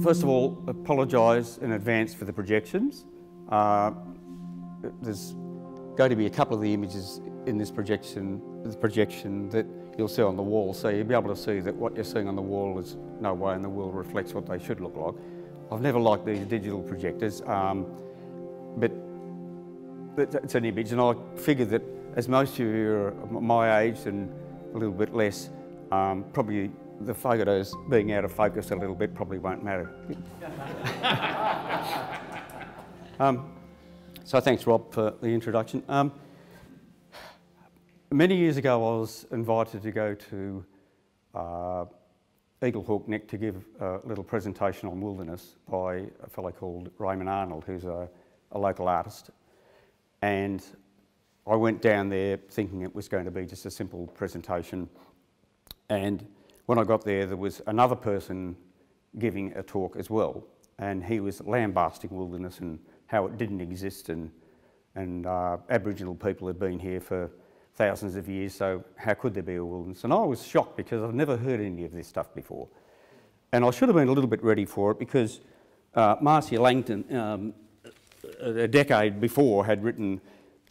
First of all, apologise in advance for the projections. There's going to be a couple of the images in this projection that you'll see on the wall, so you'll be able to see that what you're seeing on the wall is no way in the world reflects what they should look like. I've never liked these digital projectors, but it's an image, and I figure that as most of you are my age and a little bit less, probably the photos being out of focus a little bit probably won't matter. So thanks, Rob, for the introduction. Many years ago I was invited to go to Eagle Hawk Neck to give a little presentation on wilderness by a fellow called Raymond Arnold, who's a local artist. And I went down there thinking it was going to be just a simple presentation. And when I got there, there was another person giving a talk as well, and he was lambasting wilderness and how it didn't exist, and Aboriginal people had been here for thousands of years, so how could there be a wilderness? And I was shocked because I've never heard any of this stuff before. And I should have been a little bit ready for it because Marcia Langton, a decade before, had written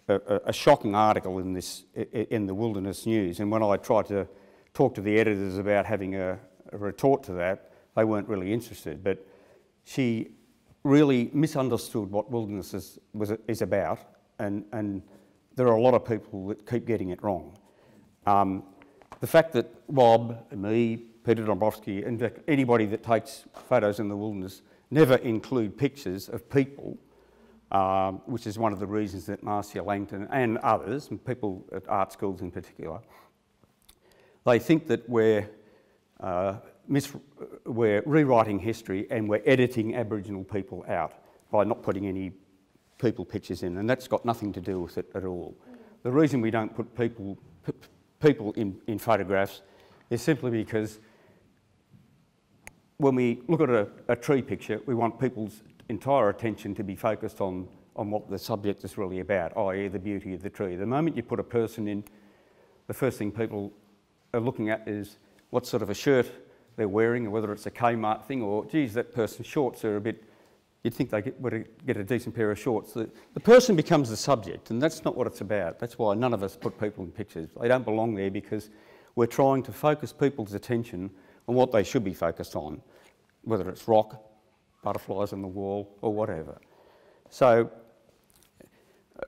a shocking article in the Wilderness News, and when I tried to talk to the editors about having a retort to that, they weren't really interested. But she really misunderstood what wilderness is about, and there are a lot of people that keep getting it wrong. The fact that Rob, me, Peter Dombrowski, and anybody that takes photos in the wilderness never include pictures of people, which is one of the reasons that Marcia Langton and others, and people at art schools in particular, they think that we're rewriting history and we're editing Aboriginal people out by not putting any people pictures in, and that's got nothing to do with it at all. The reason we don't put people in photographs is simply because when we look at a tree picture, we want people's entire attention to be focused on what the subject is really about, i.e. the beauty of the tree. The moment you put a person in, the first thing people are looking at is what sort of a shirt they're wearing, or whether it's a Kmart thing, or geez, that person's shorts are a bit, you'd think they would get a decent pair of shorts. The person becomes the subject, and that's not what it's about. That's why none of us put people in pictures. They don't belong there because we're trying to focus people's attention on what they should be focused on, whether it's rock, butterflies on the wall, or whatever. So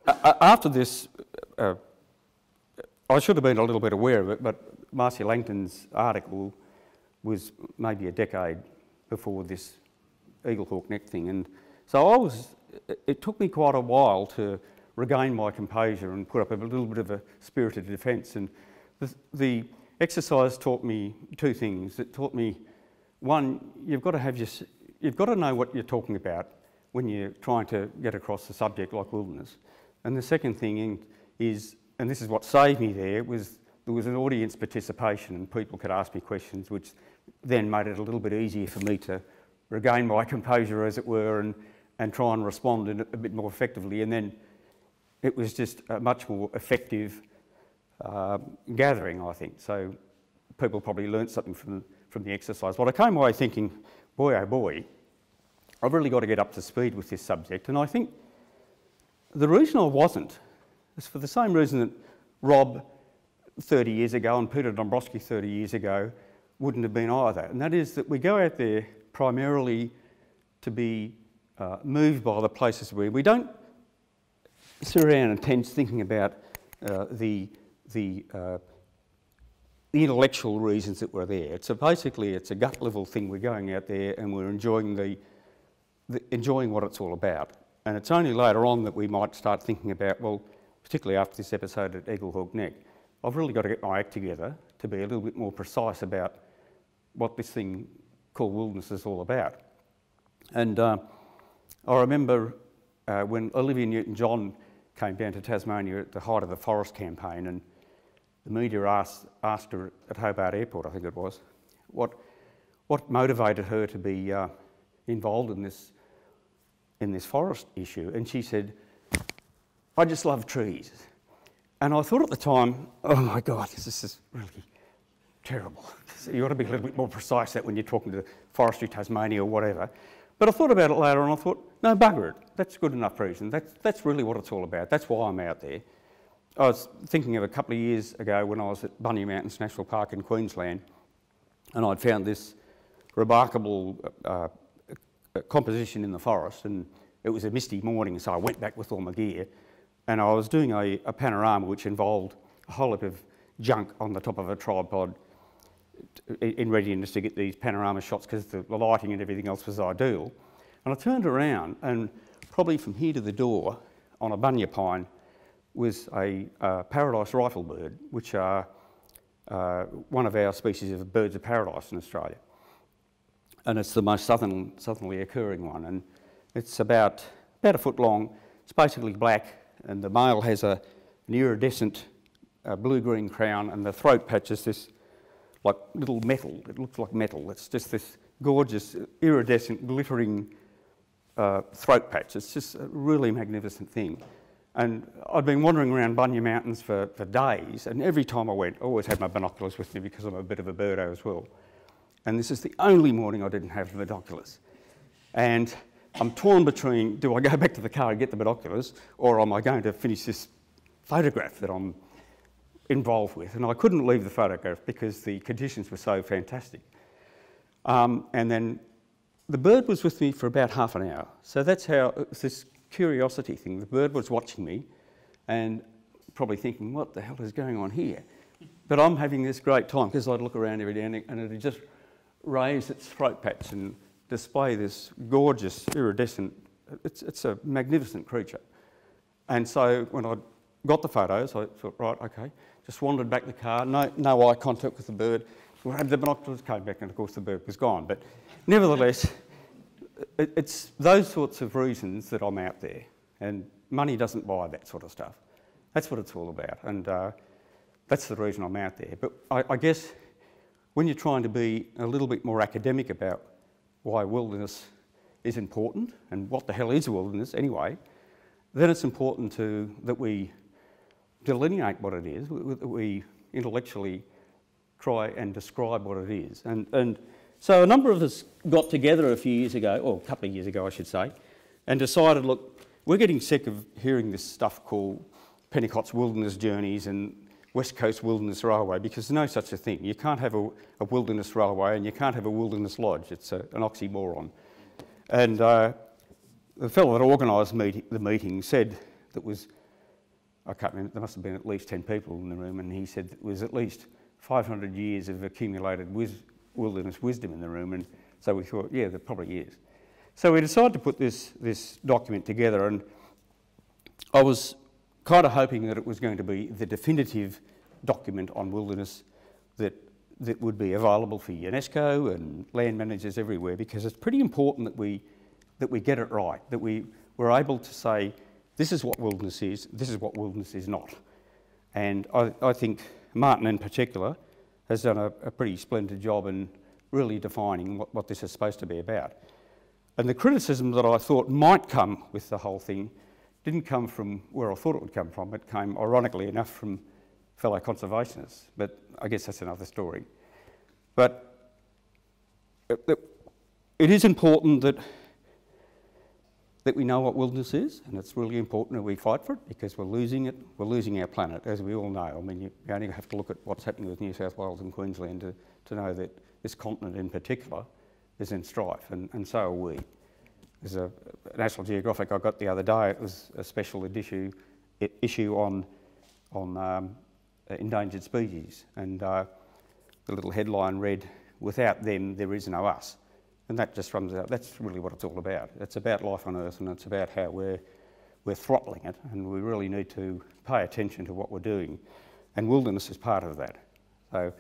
after this, I should have been a little bit aware of it, but Marcia Langton's article was maybe a decade before this Eagle Hawk Neck thing, and so it took me quite a while to regain my composure and put up a little bit of a spirited defence. And the exercise taught me two things. It taught me, one, you've got to know what you're talking about when you're trying to get across a subject like wilderness. And the second thing is, and this is what saved me there was an audience participation, and people could ask me questions, which then made it a little bit easier for me to regain my composure, as it were, and try and respond in a bit more effectively. And then it was just a much more effective gathering, I think. So people probably learnt something from the exercise. But I came away thinking, boy, oh boy, I've really got to get up to speed with this subject. And I think the reason I wasn't is for the same reason that Rob 30 years ago and Peter Dombrowski 30 years ago wouldn't have been either. And that is that we go out there primarily to be moved by the places we don't sit around and tense thinking about the intellectual reasons that we're there. Basically it's a gut level thing. We're going out there and we're enjoying enjoying what it's all about. And it's only later on that we might start thinking about, well, particularly after this episode at Eagle Hawk Neck, I've really got to get my act together to be a little bit more precise about what this thing called wilderness is all about. And I remember when Olivia Newton-John came down to Tasmania at the height of the forest campaign, and the media asked her at Hobart Airport, I think it was, what motivated her to be involved in this forest issue, and she said, "I just love trees." And I thought at the time, oh my God, this is really terrible. So you ought to be a little bit more precise that when you're talking to Forestry Tasmania or whatever. But I thought about it later and I thought, no, bugger it. That's good enough reason. That's really what it's all about. That's why I'm out there. I was thinking of a couple of years ago when I was at Bunya Mountains National Park in Queensland, and I'd found this remarkable composition in the forest, and it was a misty morning, so I went back with all my gear, and I was doing a panorama which involved a whole heap of junk on the top of a tripod in readiness to get these panorama shots because the lighting and everything else was ideal. And I turned around, and probably from here to the door on a bunya pine was a paradise riflebird, which are one of our species of birds of paradise in Australia. And it's the most southerly occurring one, and it's about a foot long. It's basically black, and the male has an iridescent blue-green crown, and the throat patch is this like little metal. It looks like metal. It's just this gorgeous, iridescent, glittering throat patch. It's just a really magnificent thing. And I'd been wandering around Bunya Mountains for days, and every time I went, I always had my binoculars with me because I'm a bit of a birdo as well. And this is the only morning I didn't have the binoculars. And I'm torn between, do I go back to the car and get the binoculars, or am I going to finish this photograph that I'm involved with? And I couldn't leave the photograph because the conditions were so fantastic. And then the bird was with me for about half an hour. So that's how, it was this curiosity thing. The bird was watching me and probably thinking, what the hell is going on here? But I'm having this great time because I'd look around every day and it would just raise its throat patch and display this gorgeous, iridescent, it's a magnificent creature. And so when I got the photos, I thought, right, okay, just wandered back to the car, no eye contact with the bird, grabbed the binoculars, came back, and of course the bird was gone. But nevertheless, it's those sorts of reasons that I'm out there, and money doesn't buy that sort of stuff. That's what it's all about, and that's the reason I'm out there. But I guess when you're trying to be a little bit more academic about why wilderness is important and what the hell is wilderness anyway, then it's important that we delineate what it is, that we intellectually try and describe what it is. And so a number of us got together a few years ago, or a couple of years ago I should say, and decided, look, we're getting sick of hearing this stuff called Pennicot's Wilderness Journeys and West Coast Wilderness Railway, because there's no such a thing. You can't have a wilderness railway and you can't have a wilderness lodge. It's an oxymoron. And the fellow that organised the meeting said that was, I can't remember, there must have been at least 10 people in the room, and he said it was at least 500 years of accumulated wilderness wisdom in the room, and so we thought, yeah, there probably is. So we decided to put this document together, and I was kind of hoping that it was going to be the definitive document on wilderness that would be available for UNESCO and land managers everywhere, because it's pretty important that we get it right, that we were able to say, this is what wilderness is, this is what wilderness is not. And I think Martin in particular has done a pretty splendid job in really defining what this is supposed to be about. And the criticism that I thought might come with the whole thing didn't come from where I thought it would come from. It came, ironically enough, from fellow conservationists, but I guess that's another story. But it is important that we know what wilderness is, and it's really important that we fight for it, because we're losing it. We're losing our planet, as we all know. I mean, you only have to look at what's happening with New South Wales and Queensland to know that this continent in particular is in strife, and so are we. There's a National Geographic I got the other day. It was a special issue on endangered species, and the little headline read, "Without them, there is no us." And that just runs out. That's really what it's all about. It's about life on Earth, and it's about how we're throttling it, and we really need to pay attention to what we're doing. And wilderness is part of that. So,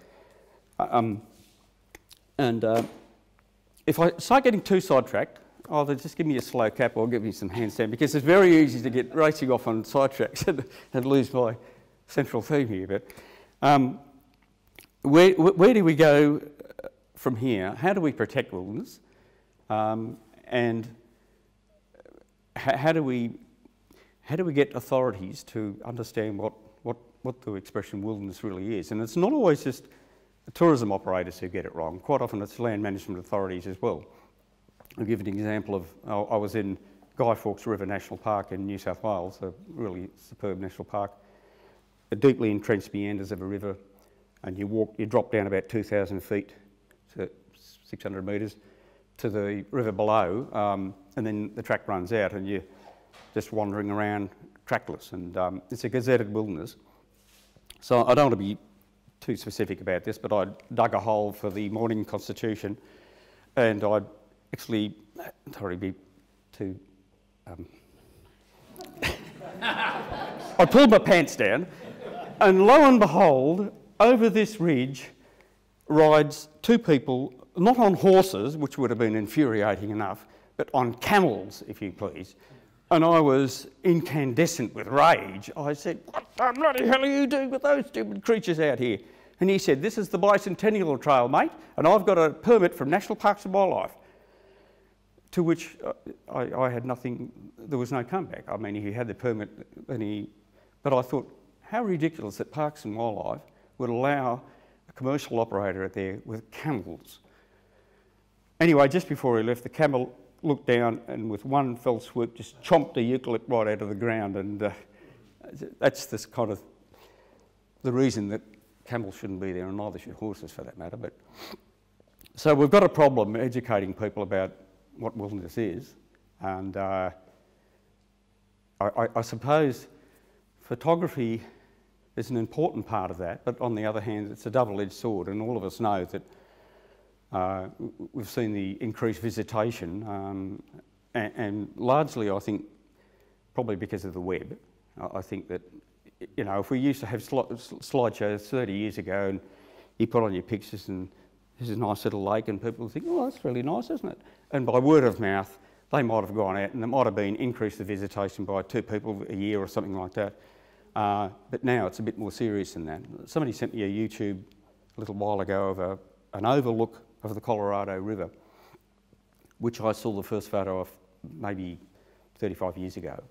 if I start getting too sidetracked, either just give me a slow cap or give me some handstand, because it's very easy to get racing off on sidetracks and lose my central theme here. But where do we go from here? How do we protect wilderness? And how do we get authorities to understand what the expression wilderness really is? And it's not always just tourism operators who get it wrong. Quite often it's land management authorities as well. I'll give an example of, I was in Guy Fawkes River National Park in New South Wales, a really superb national park, a deeply entrenched meanders of a river, and you drop down about 2,000 feet to 600 metres to the river below, and then the track runs out and you're just wandering around trackless, and it's a gazetted wilderness. So I don't want to be too specific about this, but I dug a hole for the Morning Constitution, and I'd actually, sorry, be too, I pulled my pants down, and lo and behold, over this ridge rides two people, not on horses, which would have been infuriating enough, but on camels, if you please. And I was incandescent with rage. I said, "What the bloody hell are you doing with those stupid creatures out here?" And he said, "This is the Bicentennial Trail, mate, and I've got a permit from National Parks and Wildlife." To which I had nothing, there was no comeback. I mean, he had the permit, but I thought, how ridiculous that Parks and Wildlife would allow a commercial operator out there with camels. Anyway, just before he left, the camel looked down and with one fell swoop just chomped a eucalypt right out of the ground, and that's this kind of the reason that camels shouldn't be there, and neither should horses for that matter. But so we've got a problem educating people about what wilderness is, and I suppose photography is an important part of that, but on the other hand it's a double-edged sword, and all of us know that we've seen the increased visitation, and largely I think probably because of the web. I think that, you know, if we used to have slideshows 30 years ago and you put on your pictures and this is a nice little lake and people think, "Oh, that's really nice, isn't it?" And by word of mouth they might have gone out and it might have been increased the visitation by 2 people a year or something like that. But now it's a bit more serious than that. Somebody sent me a YouTube a little while ago of an overlook of the Colorado River, which I saw the first photo of maybe 35 years ago.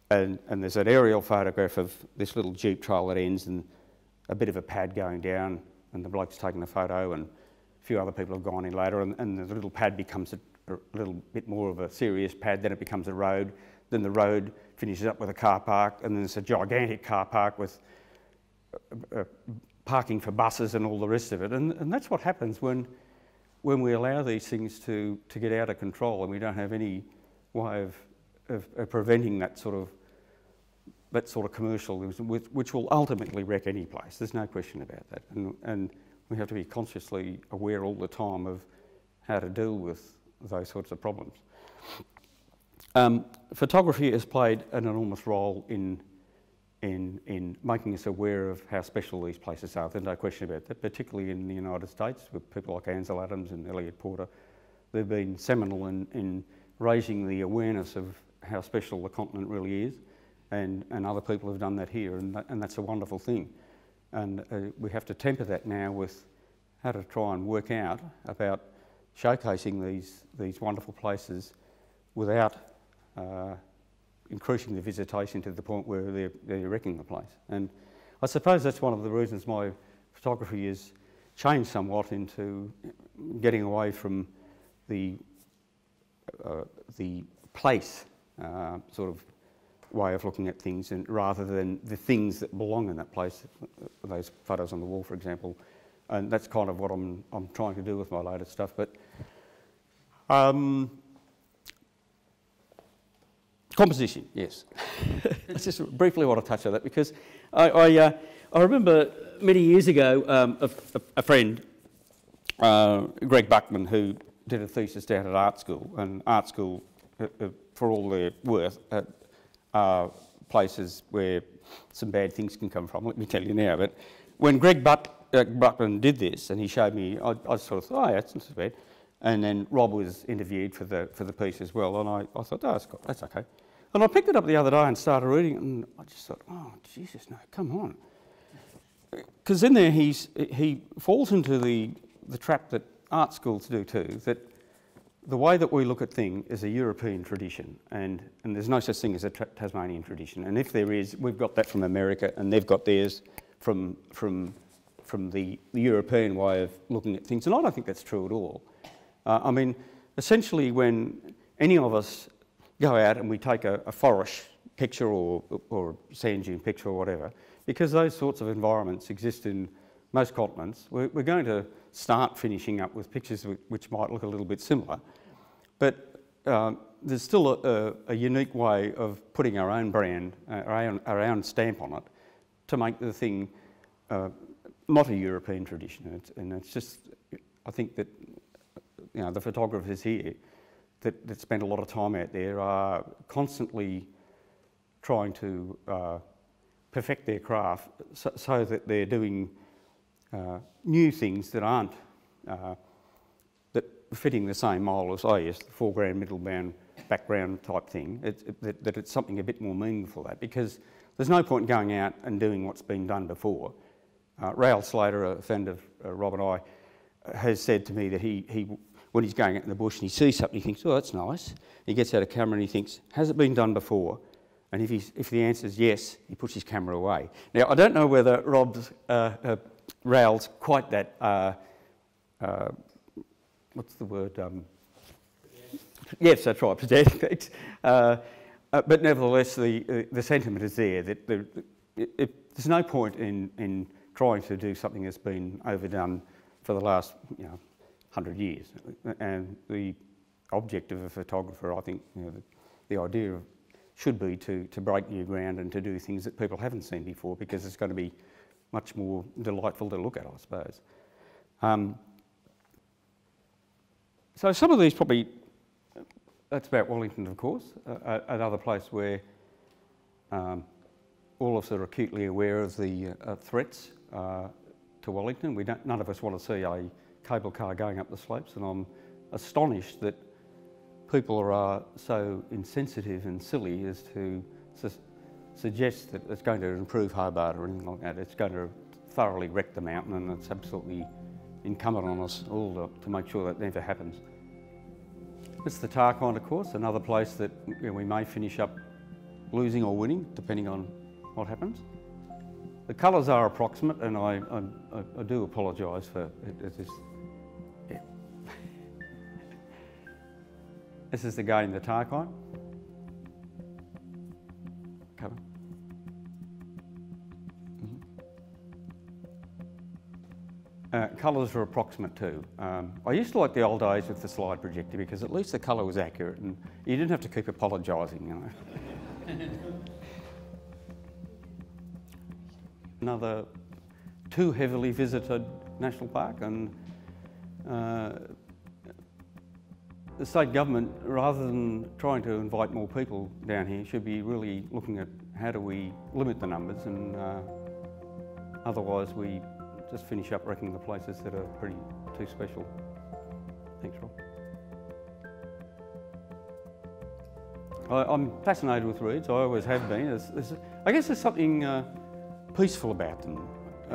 And there's an aerial photograph of this little jeep trail that ends and a bit of a pad going down, and the bloke's taken a photo and a few other people have gone in later, and the little pad becomes a little bit more of a serious pad, then it becomes a road, then the road finishes up with a car park, and then there's a gigantic car park with parking for buses and all the rest of it. And that's what happens when we allow these things to get out of control and we don't have any way of preventing that sort of commercial, which will ultimately wreck any place. There's no question about that. And we have to be consciously aware all the time of how to deal with those sorts of problems. Photography has played an enormous role in making us aware of how special these places are. There's no question about that, particularly in the United States with people like Ansel Adams and Elliot Porter. They've been seminal in raising the awareness of how special the continent really is, and other people have done that here, and that's a wonderful thing. And we have to temper that now with how to try and work out about showcasing these wonderful places without increasing the visitation to the point where they're wrecking the place. And I suppose that's one of the reasons my photography has changed somewhat into getting away from the place sort of way of looking at things, and rather than the things that belong in that place, those photos on the wall, for example. And that's kind of what I'm trying to do with my latest stuff. But composition, yes. I just briefly want to touch on that because I remember many years ago a friend, Greg Buckman, who did a thesis down at art school, and art school, for all their worth, are places where some bad things can come from, let me tell you now. But when Greg Buckman did this and he showed me, I sort of thought, oh, yeah, that's not so bad. And then Rob was interviewed for the piece as well, and I thought, oh, that's okay. And I picked it up the other day and started reading it, and I just thought, oh, Jesus, no, come on. Because in there he falls into the trap that art schools do too, that the way that we look at things is a European tradition, and there's no such thing as a Tasmanian tradition. And if there is, we've got that from America, and they've got theirs from from the European way of looking at things, and I don't think that's true at all. I mean, essentially when any of us go out and we take a forest picture or a sand dune picture or whatever, because those sorts of environments exist in most continents, we're going to start finishing up with pictures which might look a little bit similar. But there's still a unique way of putting our own brand, our own stamp on it, to make the thing not a European tradition. And it's just, I think that the photographers here that spend a lot of time out there are constantly trying to perfect their craft so that they're doing new things that aren't that fitting the same mould as, oh yes, the foreground, middle background type thing. That it's something a bit more meaningful than that, because there's no point in going out and doing what's been done before. Raoul Slater, a friend of Rob and I, has said to me that he when he's going out in the bush and he sees something, he thinks, oh, that's nice. He gets out a camera and he thinks, has it been done before? And if the answer is yes, he puts his camera away. Now, I don't know whether Raoul's quite that, what's the word? Yes, that's right, pedantic, thanks. But nevertheless, the sentiment is there that there's no point in trying to do something that's been overdone for the last 100 years. And the object of a photographer, I think, the idea should be to break new ground and to do things that people haven't seen before, because it's going to be much more delightful to look at, I suppose. So some of these probably, that's about Wellington, of course, another place where all of us are acutely aware of the threats to Wellington. None of us want to see a cable car going up the slopes, and I'm astonished that people are so insensitive and silly as to suggest that it's going to improve Hobart or anything like that. It's going to thoroughly wreck the mountain, and it's absolutely incumbent on us all to make sure that never happens. It's the Tarkine, of course, another place that we may finish up losing or winning, depending on what happens. The colours are approximate, and I do apologise for it. Yeah. This is again the Tarkine cover. Colours are approximate too. I used to like the old days with the slide projector, because at least the colour was accurate and you didn't have to keep apologising, Another too heavily visited national park, and the state government, rather than trying to invite more people down here, should be really looking at how do we limit the numbers, and otherwise we just finish up wrecking the places that are pretty too special. Thanks, Rob. I'm fascinated with reeds. I always have been. I guess there's something peaceful about them.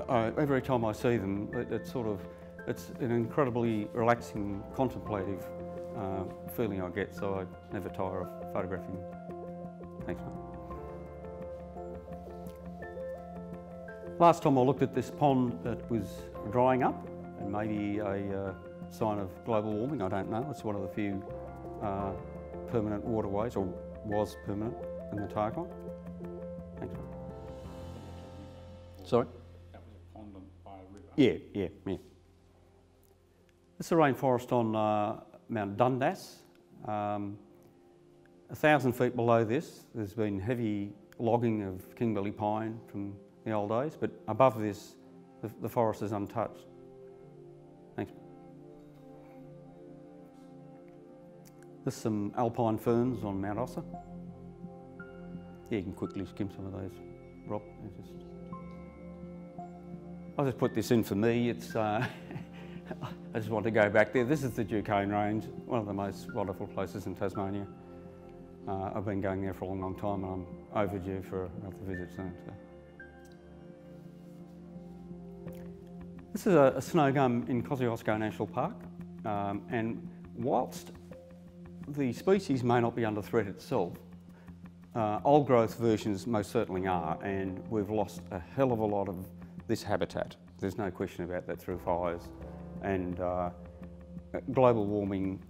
Every time I see them, it's an incredibly relaxing, contemplative feeling I get, so I never tire of photographing them. Thanks, mate. Last time I looked at this pond, it was drying up, and maybe a sign of global warming, I don't know. It's one of the few permanent waterways, or was permanent, in the Tarkine. Thanks, mate. Sorry? That was a pond by a river. Yeah. It's the rainforest on Mount Dundas. 1,000 feet below this, there's been heavy logging of kingbilly pine from the old days, but above this, the forest is untouched. Thanks. There's some alpine ferns on Mount Ossa. Yeah, you can quickly skim some of those, Rob. I'll just put this in for me. It's I just want to go back there. This is the Duquesne Range, one of the most wonderful places in Tasmania. I've been going there for a long, long time, and I'm overdue for another visit soon. So. This is a snow gum in Kosciuszko National Park, and whilst the species may not be under threat itself, old growth versions most certainly are, and we've lost a hell of a lot of this habitat. There's no question about that through fires. And global warming,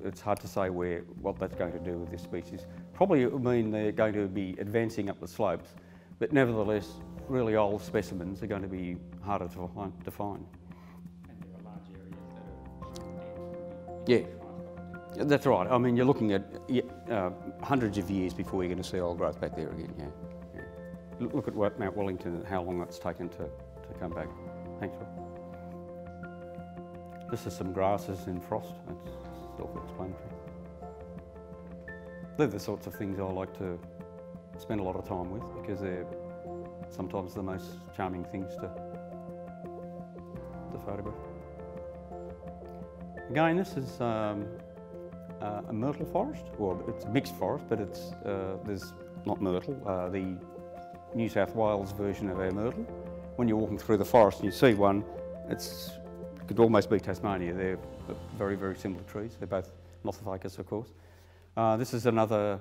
it's hard to say what that's going to do with this species. Probably it will mean they're going to be advancing up the slopes, but nevertheless, really old specimens are going to be harder to find. And there are large areas that are Yeah. That's right. I mean, you're looking at hundreds of years before you're going to see old growth back there again. Yeah. Look at Mount Wellington and how long it's taken to come back. Thanks, Rob. This is some grasses in frost. That's self-explanatory. They're the sorts of things I like to spend a lot of time with because they're sometimes the most charming things to photograph. Again, this is a myrtle forest, well, it's a mixed forest, but there's not myrtle, the New South Wales version of our myrtle. When you're walking through the forest and you see one, it could almost be Tasmania. They're very, very similar trees. They're both Nothophagous, of course. This is another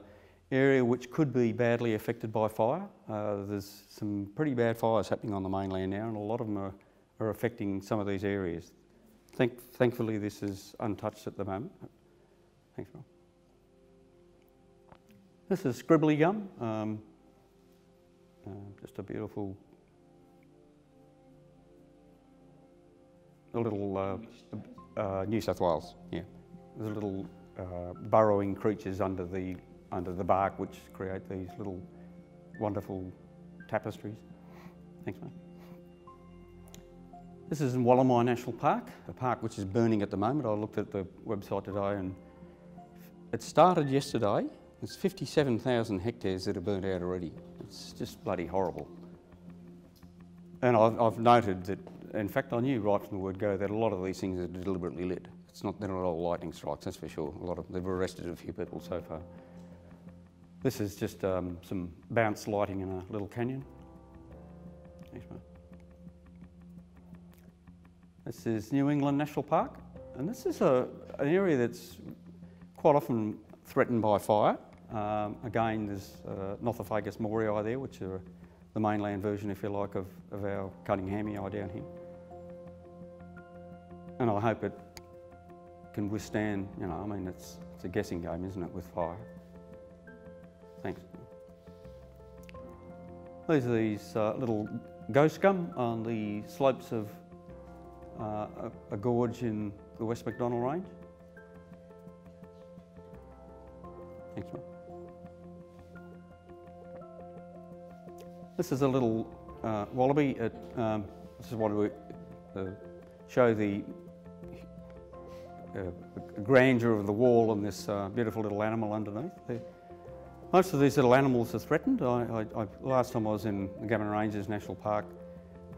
area which could be badly affected by fire. There's some pretty bad fires happening on the mainland now, and a lot of them are affecting some of these areas. Thankfully, this is untouched at the moment. Thanks, Rob. This is scribbly gum, just a beautiful little New South Wales. Yeah, there's little burrowing creatures under the bark which create these little wonderful tapestries. Thanks, mate. This is in Wallamai National Park, a park which is burning at the moment. I looked at the website today and it started yesterday. There's 57,000 hectares that are burnt out already. It's just bloody horrible. And I've noted that, in fact, I knew right from the word go that a lot of these things are deliberately lit. They're not all lightning strikes, that's for sure. They've arrested a few people so far. This is just some bounce lighting in a little canyon. Thanks, mate. This is New England National Park, and this is an area that's quite often threatened by fire. Again, there's Nothophagous morii there, which are the mainland version, if you like, of our Cunninghamii down here. And I hope it can withstand, I mean, it's a guessing game, isn't it, with fire. Thanks. These are these little ghost gum on the slopes of a gorge in the West MacDonnell Range. Thanks, mate. This is a little wallaby. This is what we show the grandeur of the wall and this beautiful little animal underneath. Most of these little animals are threatened. Last time I was in the Gammon Ranges National Park,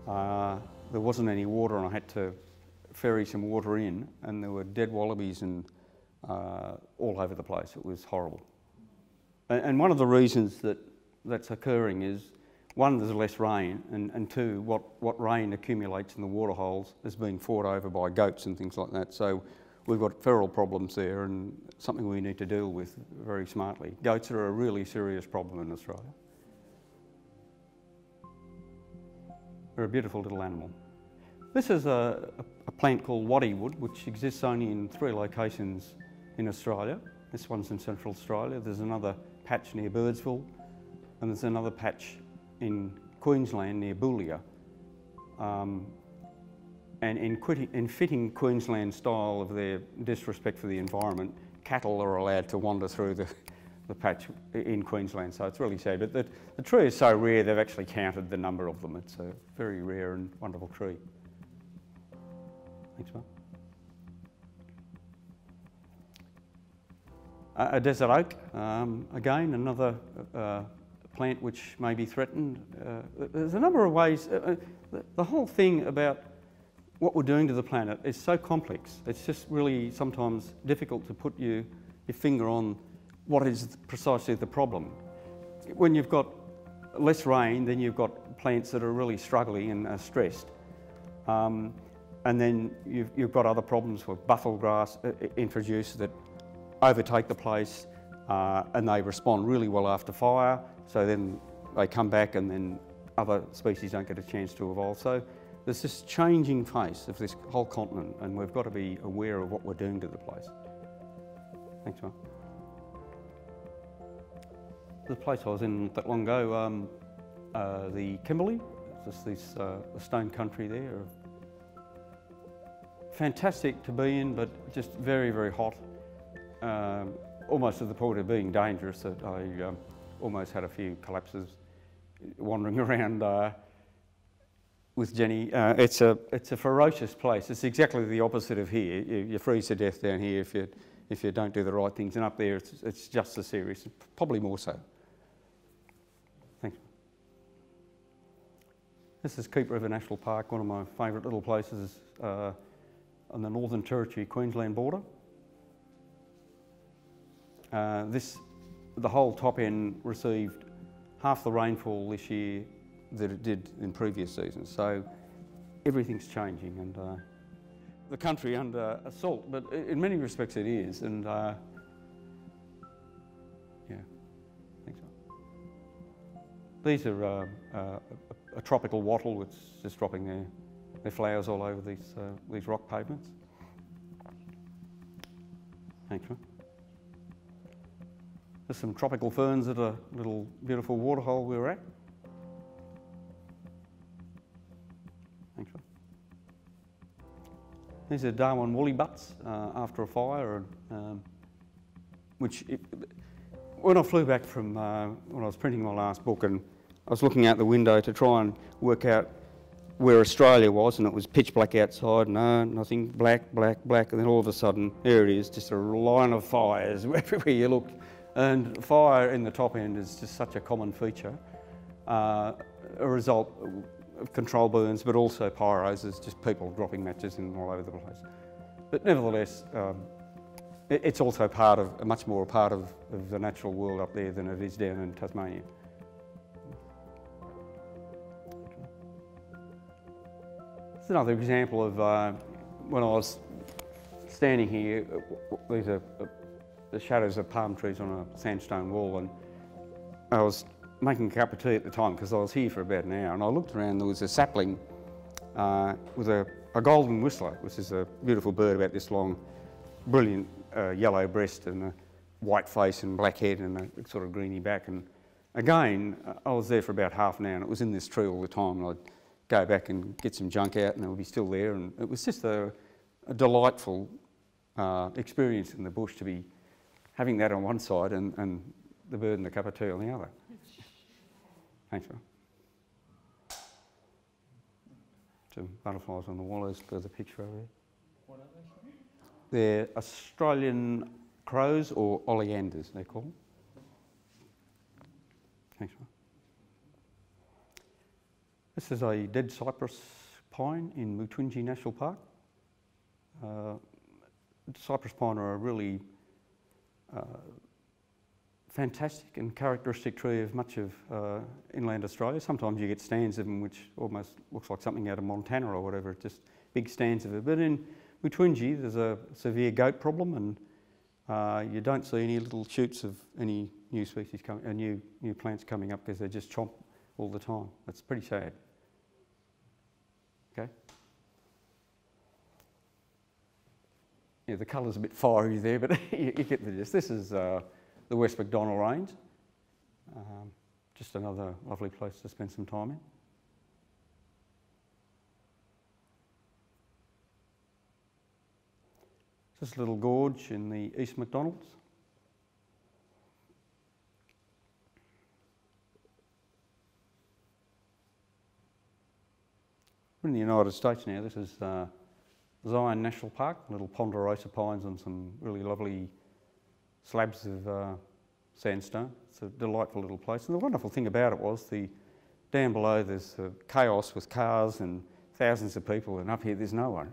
there wasn't any water and I had to ferry some water in, and there were dead wallabies and all over the place. It was horrible. And one of the reasons that's occurring is, one, there's less rain, and two, what rain accumulates in the water holes is being fought over by goats and things like that. So we've got feral problems there, and something we need to deal with very smartly. Goats are a really serious problem in Australia. They're a beautiful little animal. This is a plant called waddywood, which exists only in 3 locations in Australia. This one's in Central Australia. There's another patch near Birdsville, and there's another patch in Queensland near Boulia. And in fitting Queensland style of their disrespect for the environment, cattle are allowed to wander through the patch in Queensland, so it's really sad. But the tree is so rare, they've actually counted the number of them. It's a very rare and wonderful tree. Thanks, Mark. A desert oak, again, another plant which may be threatened. There's a number of ways. The whole thing about what we're doing to the planet is so complex. It's just really sometimes difficult to put your finger on what is precisely the problem. When you've got less rain, then you've got plants that are really struggling and are stressed. And then you've got other problems with buffalo grass introduced that overtake the place, and they respond really well after fire. So then they come back, and then other species don't get a chance to evolve. So there's this changing face of this whole continent, and we've got to be aware of what we're doing to the place. Thanks, Mark. The place I was in not that long ago, the Kimberley, just this the stone country there. Fantastic to be in, but just very, very hot. Almost to the point of being dangerous that I almost had a few collapses wandering around with Jenny. It's a ferocious place. It's exactly the opposite of here. You freeze to death down here if you don't do the right things, and up there it's just as serious, probably more so. Thanks. This is Keep River National Park, one of my favourite little places on the Northern Territory Queensland border. The whole top end received half the rainfall this year that it did in previous seasons, so everything's changing, and the country under assault, but in many respects it is, and yeah, I think so. These are a tropical wattle which is just dropping their flowers all over these rock pavements. Thanks, man. There's some tropical ferns at a little beautiful waterhole we were at. Thanks, man. These are Darwin woolly butts after a fire, when I flew back from when I was printing my last book, and I was looking out the window to try and work out where Australia was, and it was pitch black outside, no, nothing, black, black, black, and then all of a sudden, there it is, just a line of fires everywhere you look. And fire in the top end is just such a common feature, a result of control burns, but also pyros, is just people dropping matches in all over the place. But nevertheless, it's also much more a part of the natural world up there than it is down in Tasmania. It's another example of when I was standing here. These are the shadows of palm trees on a sandstone wall, and I was making a cup of tea at the time because I was here for about an hour, and I looked around. There was a sapling with a golden whistler, which is a beautiful bird about this long, brilliant yellow breast and a white face and black head and a sort of greeny back. And again, I was there for about half an hour, and it was in this tree all the time, and I'd go back and get some junk out and it would be still there, and it was just a delightful experience in the bush to be having that on one side and the bird and the cup of tea on the other. Thanks, Phil. Some butterflies on the wall. There's a picture over there. What are they? They're Australian crows, or oleanders, they're called. Thanks, Phil. This is a dead cypress pine in Mutwinji National Park. Cypress pine are a really fantastic and characteristic tree of much of inland Australia. Sometimes you get stands of them which almost looks like something out of Montana or whatever, just big stands of it. But in Mutwinji there's a severe goat problem, and you don't see any little shoots of any new species new plants coming up because they just chomp all the time. It's pretty sad. Okay. Yeah, the colour's a bit fiery there, but you get the gist. This is the West MacDonnell Range. Just another lovely place to spend some time in. This little gorge in the East McDonald's. We're in the United States now. This is Zion National Park, little ponderosa pines on some really lovely slabs of sandstone. It's a delightful little place. And the wonderful thing about it was down below there's chaos with cars and thousands of people, and up here there's no one.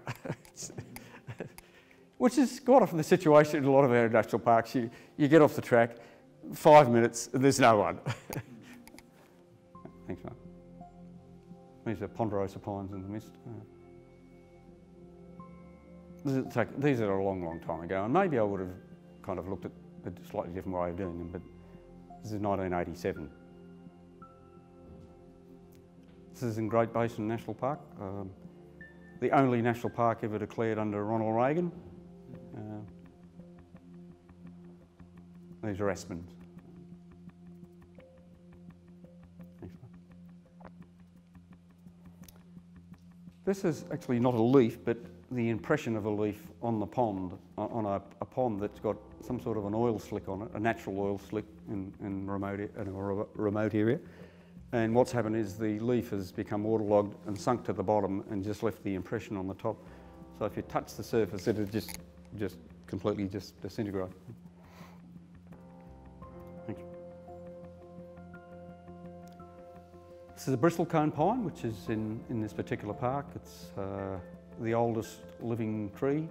Which is quite often the situation in a lot of our national parks. You get off the track, 5 minutes, and there's no one. Thanks, mate. These are ponderosa pines in the mist. These are a long, long time ago, and maybe I would have kind of looked at a slightly different way of doing them, but this is 1987. This is in Great Basin National Park, the only national park ever declared under Ronald Reagan. These are aspens. This is actually not a leaf, but the impression of a leaf on the pond, on a pond that's got some sort of an oil slick on it, a natural oil slick in a remote area. And what's happened is the leaf has become waterlogged and sunk to the bottom and just left the impression on the top. So if you touch the surface, it'll just completely disintegrate. Thank you. This is a bristlecone pine, which is in this particular park. It's the oldest living tree,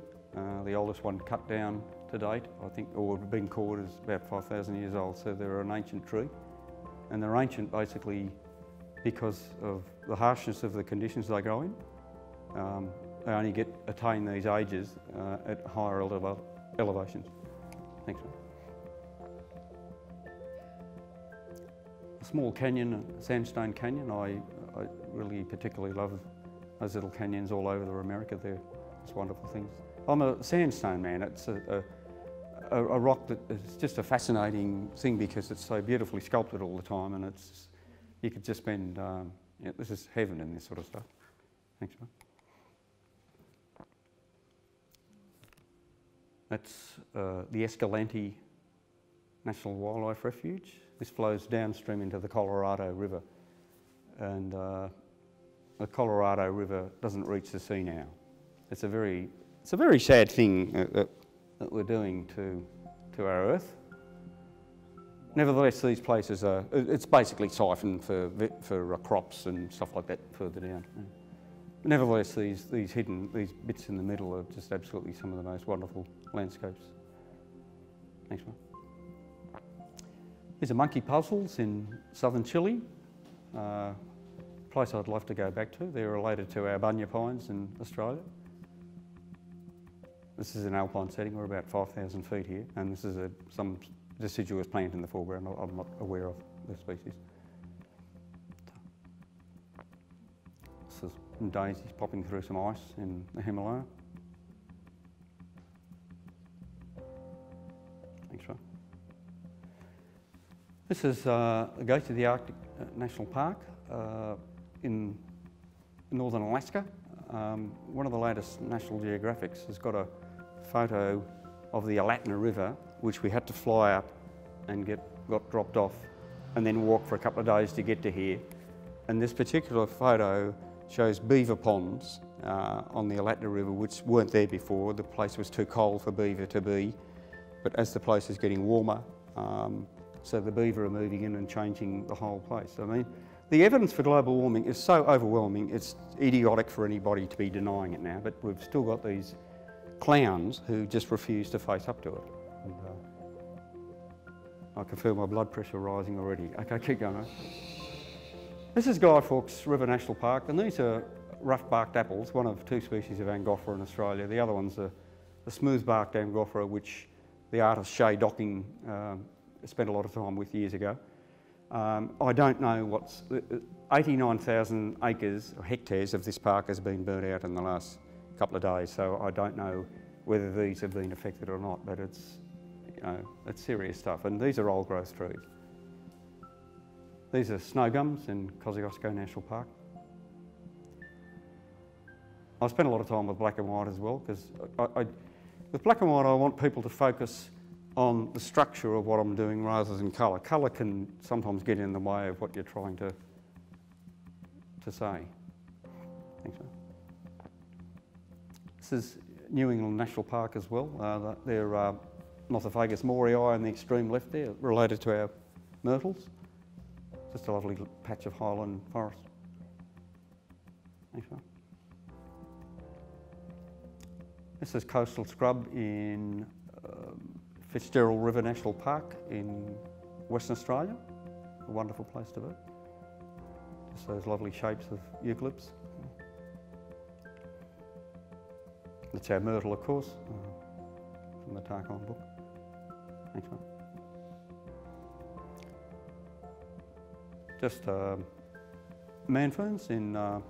the oldest one cut down to date, I think, or been caught is about 5,000 years old. So they're an ancient tree. And they're ancient basically because of the harshness of the conditions they grow in. They only attain these ages at higher elevations. Thanks, mate. A small canyon, a sandstone canyon. I really particularly love those little canyons all over America. They're just wonderful things. I'm a sandstone man. It's a rock that is just a fascinating thing because it's so beautifully sculpted all the time, and you could just spend, this is heaven in this sort of stuff. Thanks, mate. That's the Escalante National Wildlife Refuge. This flows downstream into the Colorado River, and the Colorado River doesn't reach the sea now. It's a very sad thing that we're doing to our Earth. Nevertheless, these places it's basically siphoned for crops and stuff like that further down. Nevertheless, these bits in the middle are just absolutely some of the most wonderful landscapes. Thanks, mate. These are monkey puzzles in southern Chile. A place I'd love to go back to. They're related to our bunya pines in Australia. This is an alpine setting. We're about 5,000 feet here, and this is some deciduous plant in the foreground. I'm not aware of the species. This is some daisies popping through some ice in the Himalaya. Thanks, Ray. This is a gate to the Arctic National Park in northern Alaska. One of the latest National Geographics has got a photo of the Alatna River, which we had to fly up and got dropped off and then walk for a couple of days to get to here. And this particular photo shows beaver ponds on the Alatna River, which weren't there before. The place was too cold for beaver to be, but as the place is getting warmer, so the beaver are moving in and changing the whole place. I mean, the evidence for global warming is so overwhelming, it's idiotic for anybody to be denying it now, but we've still got these clowns who just refuse to face up to it. And, I can feel my blood pressure rising already. Okay, keep going. This is Guy Fawkes River National Park, and these are rough-barked apples, one of two species of Angophora in Australia. The other one's a smooth-barked Angophora, which the artist Shay Docking spent a lot of time with years ago. I don't know what's... 89,000 acres, or hectares of this park has been burnt out in the last couple of days, so I don't know whether these have been affected or not, but it's, it's serious stuff. And these are old-growth trees. These are snow gums in Kosciuszko National Park. I spent a lot of time with black and white as well, because with black and white I want people to focus on the structure of what I'm doing rather than colour. Colour can sometimes get in the way of what you're trying to say. Thanks, mate. This is New England National Park as well. They're Nothofagus morii on the extreme left there, related to our myrtles. Just a lovely patch of highland forest. Thanks, mate. This is coastal scrub in Fitzgerald River National Park in Western Australia. A wonderful place to be. Just those lovely shapes of eucalypts. That's our myrtle, of course, from the Tarkine book. Thanks, mate. Just man ferns in a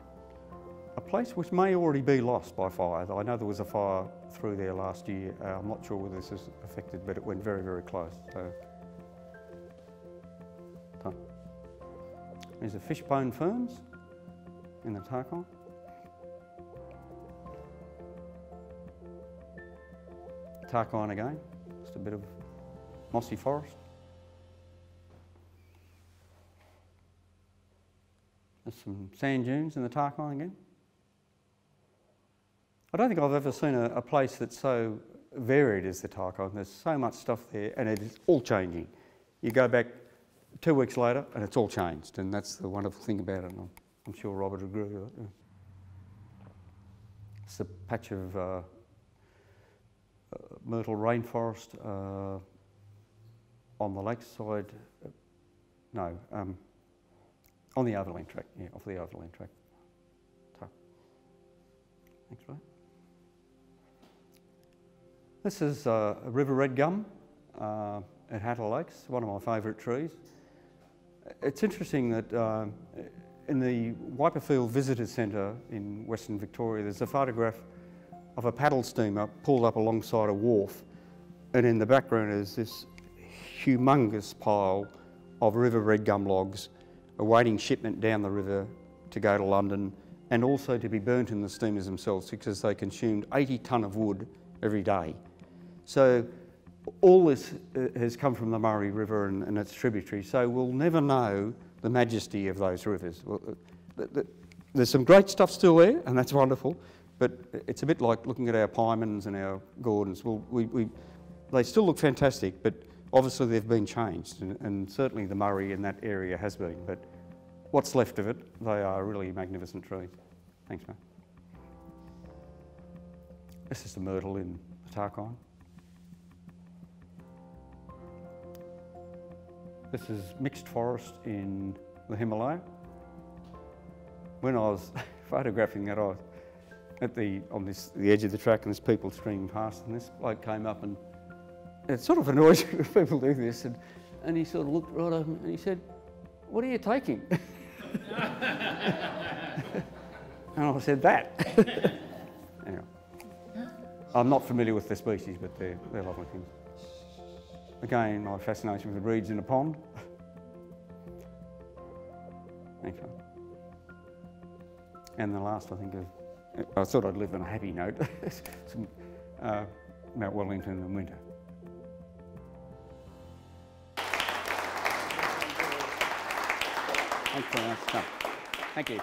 place which may already be lost by fire. I know there was a fire through there last year. I'm not sure whether this is affected, but it went very, very close. So there's the fishbone ferns in the Tarkine. Tarkine again, just a bit of mossy forest. There's some sand dunes in the Tarkine again. I don't think I've ever seen a place that's so varied as the Tarkine. There's so much stuff there and it is all changing. You go back 2 weeks later and it's all changed, and that's the wonderful thing about it. And I'm sure Robert would agree with it. Yeah. It's a patch of myrtle rainforest on the lakeside. On the overland track, yeah, off the overland track. Thanks, mate. This is a river red gum at Hatter Lakes, one of my favourite trees. It's interesting that in the Wiperfield Visitor Centre in Western Victoria, there's a photograph of a paddle steamer pulled up alongside a wharf, and in the background is this humongous pile of river red gum logs awaiting shipment down the river to go to London, and also to be burnt in the steamers themselves, because they consumed 80 tonne of wood every day. So all this has come from the Murray River and its tributaries, so we'll never know the majesty of those rivers. There's some great stuff still there, and that's wonderful, but it's a bit like looking at our Pymans and our Gordons. They still look fantastic, but obviously they've been changed, and certainly the Murray in that area has been, but what's left of it, they are really magnificent trees. Thanks, mate. This is the myrtle in the Tarkine. This is mixed forest in the Himalaya. When I was photographing that, I was at the edge of the track, and there's people streaming past, and this bloke came up, and it sort of annoys you when people do this, and he sort of looked right over me and he said, "What are you taking?" And I said, "That." Anyway, I'm not familiar with the species, but they're lovely things. Again, my fascination with the reeds in a pond. Thanks, mate. And the last, I thought I'd live on a happy note. Mount Wellington in winter. Thanks very much. Thank you.